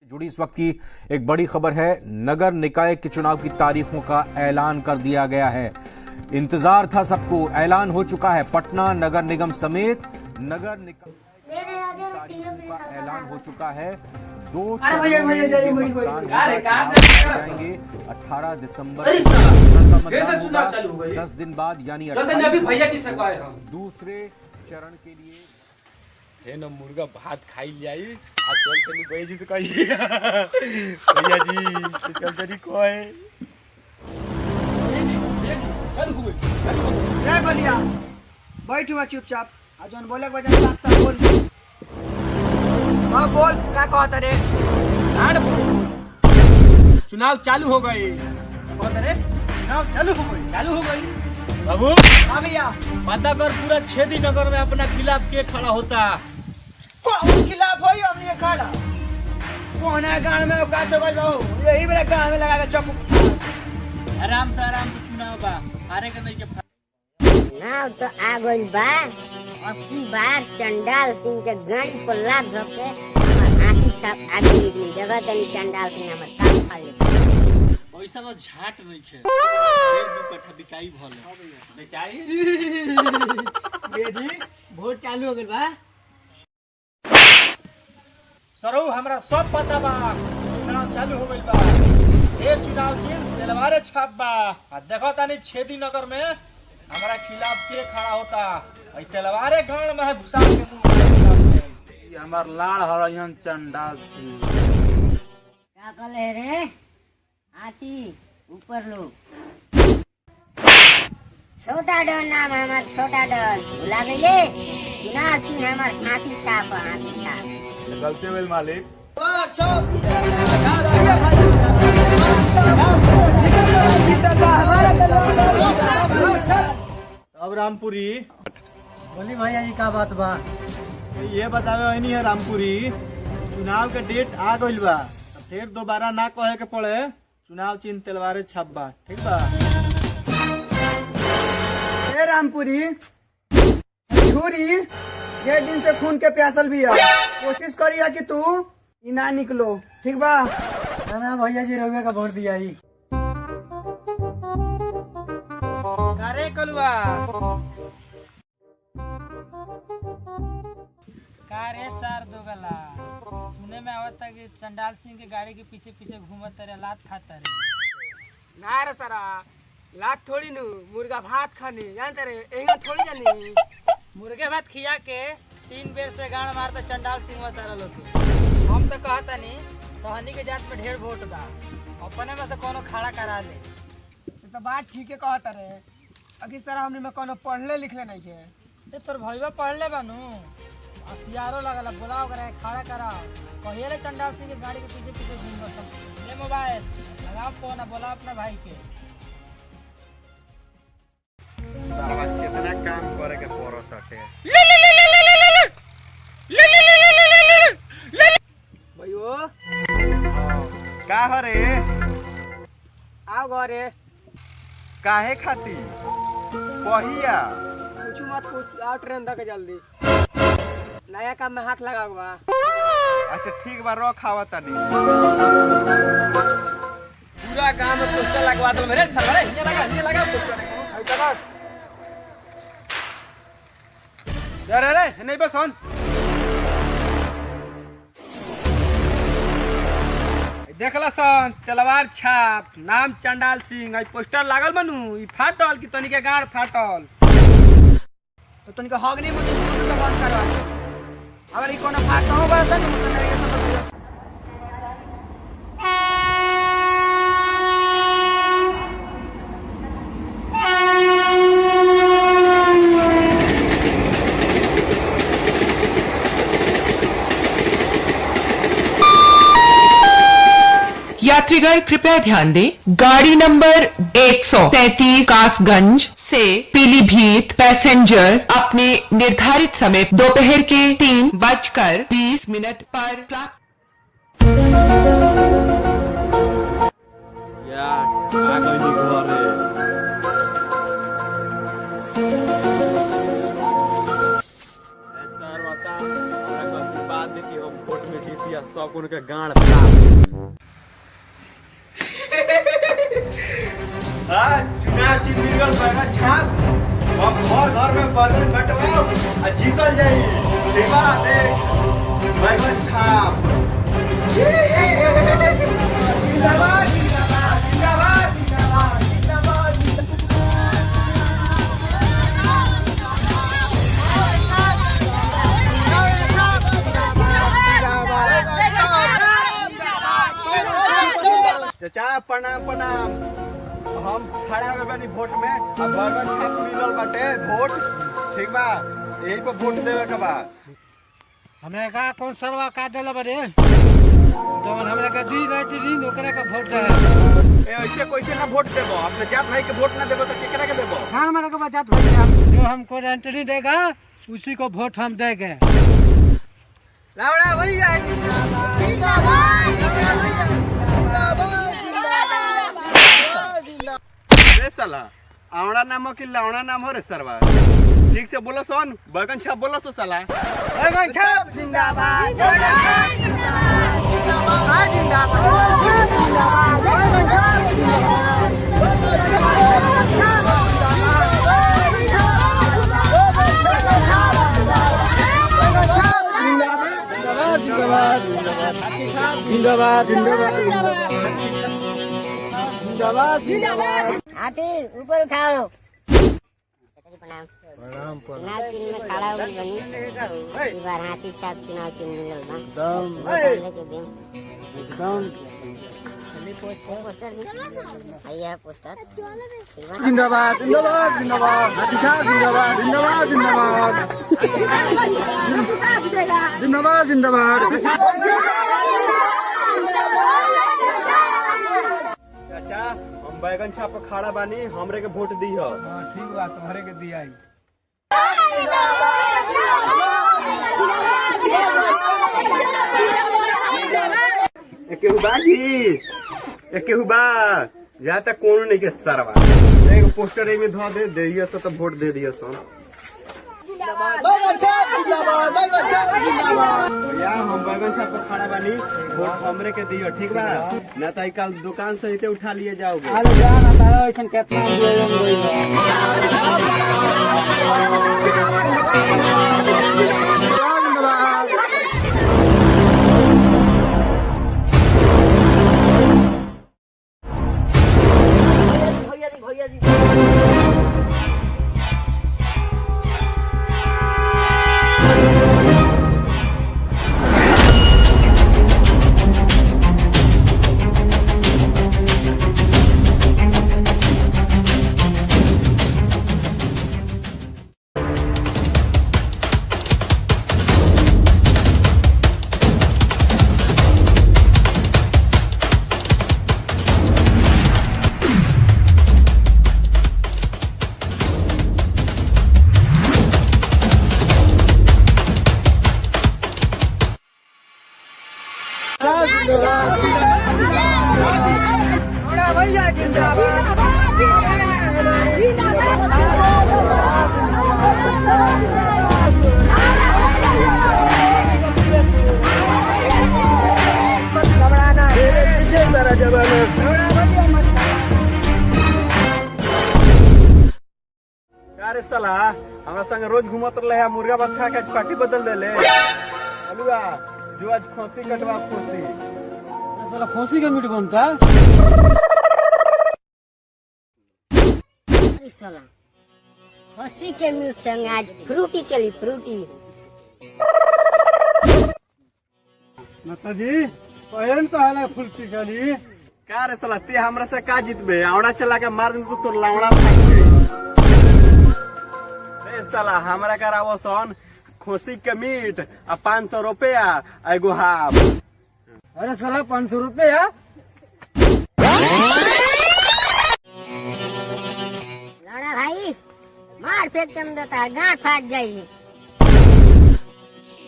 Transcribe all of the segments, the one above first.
जुड़ी इस वक्त की एक बड़ी खबर है। नगर निकाय के चुनाव की तारीखों का ऐलान कर दिया गया है। इंतजार था सबको, ऐलान हो चुका है। पटना नगर निगम समेत नगर निकाय तारीखों का ऐलान हो चुका है। 2 चरणों में ये मतदान जाएंगे। 18 दिसंबर का मतदान होगा। 10 दिन बाद यानी 28 दूसरे चरण के लिए है न मुर्गा भात खाई जाई आ चल चली भैया जी से कही भैया जी चल चली कोई रे बलिया बैठ हुआ चुपचाप आ जोन बोले के वजह साफ साफ बोल। हां बोल क्या कहत रे? चुनाव चालू हो गए। कहत रे चुनाव चालू हो गई बाबू। हां भैया पता कर पूरा छेदी नगर में अपना खिलाफ के खड़ा होता। कौन खिलाफ होई हमने खड़ा? कौन है गांव में का तो गई बहु यही मेरे गांव में लगा के चौक आराम से चुनाव बा हारे के नहीं के नाव तो आ गइल बा। अब की बार चंडाल सिंह के गाड़ी पर लाद धके आंखी छाप आगे निकली जगह तनी चंडाल सिंह हमर कान फाड़ ले। पैसा तो झाट नहीं खे फिर दू कट्ठा बिकाई भले बेचाई बेजी वोट चालू हो गइल बा। सरो हमरा सब पता बा चुनाव चालू हो गइल बा। ये चुनाव चिन्ह तेलवारे छाप बा। आ देखो तानी छेदी नगर में हमारा खिलाफ के खड़ा होता। आई तेलवारे गांव में है भूसा के मुंह ये हमार लाड़ हरयन चंडाल सिंह। क्या कहले रे? हाथी ऊपर लो। छोटा डन नाम हमार छोटा डन भुला गइले। चुनाव चिन्ह हमार हाथी छाप हाथी छाप। गलती वेल मालिक। अब रामपुरी बोली भैया जी का बात बा? ये बतावे नहीं है रामपुरी चुनाव के डेट आ गइल बा। फिर दोबारा ना कहे के पड़े चुनाव चिन्ह तेलवारे छाप बा। ठीक बा? ए रामपुरी छुरी ये दिन से खून के प्यासल भी है। कोशिश करिए कि तू ई ना निकलो। ठीक बा? ना भैया जी रउआ का वोट दिया ही। अरे कलुआ कारे सार दोगला सुने में आवता कि चंडाल सिंह के गाड़ी के पीछे पीछे घूमत रे लात खाता रे। ना रे सारा लात थोड़ी नु मुर्गा भात खानी जानते रे एही थोड़ी जानी। मुर्गे भात खिया के 3 बेर से गाड़ मारता चंडाल सिंह तारा लोग। हम तो कहता नहीं तहनी के जात में ढेर वोट बा अपने में से कोनो खड़ा करा ले। तो बात ठीक है कहता रे अभी सारा हमने में कोनो पढ़ले लिखले नहीं है। ते तोर भईवा पढ़ ले बानू हथियारो लगला बुलाओ करे खड़ा कराओ कहिए ले चंडाल सिंह के गाड़ी के पीछे पीछे घूम ले मोबाइल लगाओ फोन बोला अपना भाई के। सारा कितना काम करे के पड़ो सके भैयो का हरे आओ घरे। काहे खाती कहिया कुछ मत कुछ आओ ट्रेन धके जल्दी नया काम में हाथ लगा हुआ। अच्छा ठीक बा रख आवा तनी। पूरा गांव में पोस्टर लगवा दो मेरे सर ये लगा पोस्टर यार अरे नहीं बस ऑन देखला सन तलवार छाप नाम चंडाल सिंह आई पोस्टर लागल बनू ई फाटल की तनी के गाड़ फाटल तो तनिक हग नहीं मुझे तो बंद करवा अगर ई कोनो फाट हो बा त मतलब नहीं के सब यात्रीगण कृपया ध्यान दें, गाड़ी नंबर 137 कासगंज से पीलीभीत पैसेंजर अपने निर्धारित समय दोपहर के 3:20 पर सब उनके गाड़ चुनाव जीत गल बैगन छाप अब घर में बैगन बटवाओ आ जीतल जाई ठीक बा देख बैगन छाप जिंदाबाद जिंदाबाद जिंदाबाद जिंदाबाद चाचा प्रणाम प्रणाम हम खड़ा हो बानी वोट में अब बैगन छाप मिलल बाटे वोट ठीक बा यही पे वोट देवे के बा हमें का कौन सरवा काट देला बरे जवन हमरा का दी राइट दी ओकरा का वोट दे ऐसे कैसे ना वोट देबो अपने जात भाई के वोट ना देबो तो केकरा के देबो हां हमारा को बचात भैया जो हमको एंट्री देगा उसी को वोट हम देंगे लावड़ा भैया रे साला आवड़ा नाम की लावड़ा नाम हो रे सरवा ठीक से बोलो सोन बैगन छाप बोलो सो साला बैगन छाप जिंदाबाद बैगन छाप जिंदाबाद जिंदाबाद बैगन छाप जिंदाबाद जिंदाबाद जिंदाबाद हाथी ऊपर उठाओ प्रणाम प्रणाम चुनाव चिन्ह में खड़ा हो बनी इस बार हाथी साहब चुनाव चिन्ह मिलल बा पोस्टर भैया पोस्टर जिंदाबाद जिंदाबाद जिंदाबाद हाथी साहब जिंदाबाद जिंदाबाद जिंदाबाद जिंदाबाद चाचा हम बैगन छाप पर खड़ा बानी हमरे के वोट दी हो ठीक बा तुम्हारे के दिया केहू बा जी केहू बा यहाँ तक कोनो नहीं के सरवा एगो पोस्टर में धो दे दियो तो वोट दे दियो सो भैया हम बैगन छाप पर खड़ा बानी वोट हमरे के दियो ठीक बा ना तो कल दुकान से ही उठा लिए जाओगे भैया जिंदाबाद घबराना पीछे सारा जमाना अरे साला हमरा संग रोज घूमत रहे है मुर्गा भात खा के पार्टी बदल देले अलुआ जो आज खोसी कटवा खोसी साला खोसी का मीट बनता साला खसी के मीट संग आज फ्रूटी चली फ्रूटी माता जी पहन तो हाल फ्रूटी चली का रे साला ते हमरा से का जीतबे औड़ा चला के मार दू तो लावड़ा फाट गई रे साला हमरा करावो सन खोसी के मीट आ 500 रुपया एगो हाफ अरे साला 500 रुपया लौड़ा भाई गाड़ फेंक के देता है, गाड़ फाट जाएगी।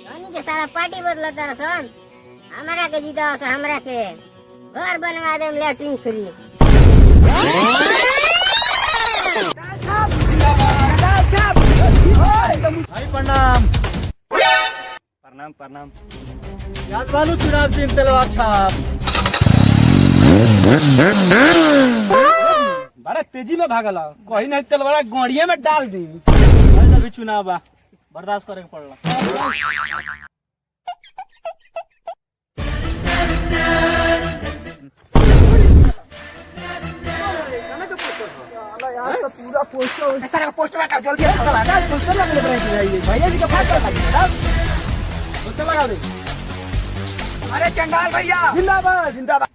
धोनी के सारा पार्टी बदलता है सन, हमारा के जीता हमरा के घर बनवा दे लैट्रिन फ्री। भाई प्रणाम प्रणाम प्रणाम। याद बालू चुनाव चिन्ह तलवार छाप बड़ा तेजी में भागल कहीं नहीं तलवार गोड़िया में डाल दी। अभी चुनाव बा बर्दाश्त करे के पड़ला। पूरा पोस्टर हटा जल्दी हटा पोस्टर लगा दे भैया जी का फाइट पोस्टर लगा दे। अरे चंडाल भैया जिंदाबाद जिंदाबाद।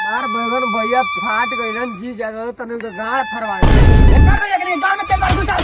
हमार बैगन भैया फाट गइलन जी ज्यादा तने गाड़ फरवा दे। एक भैया के गाड़ में तेल घुसा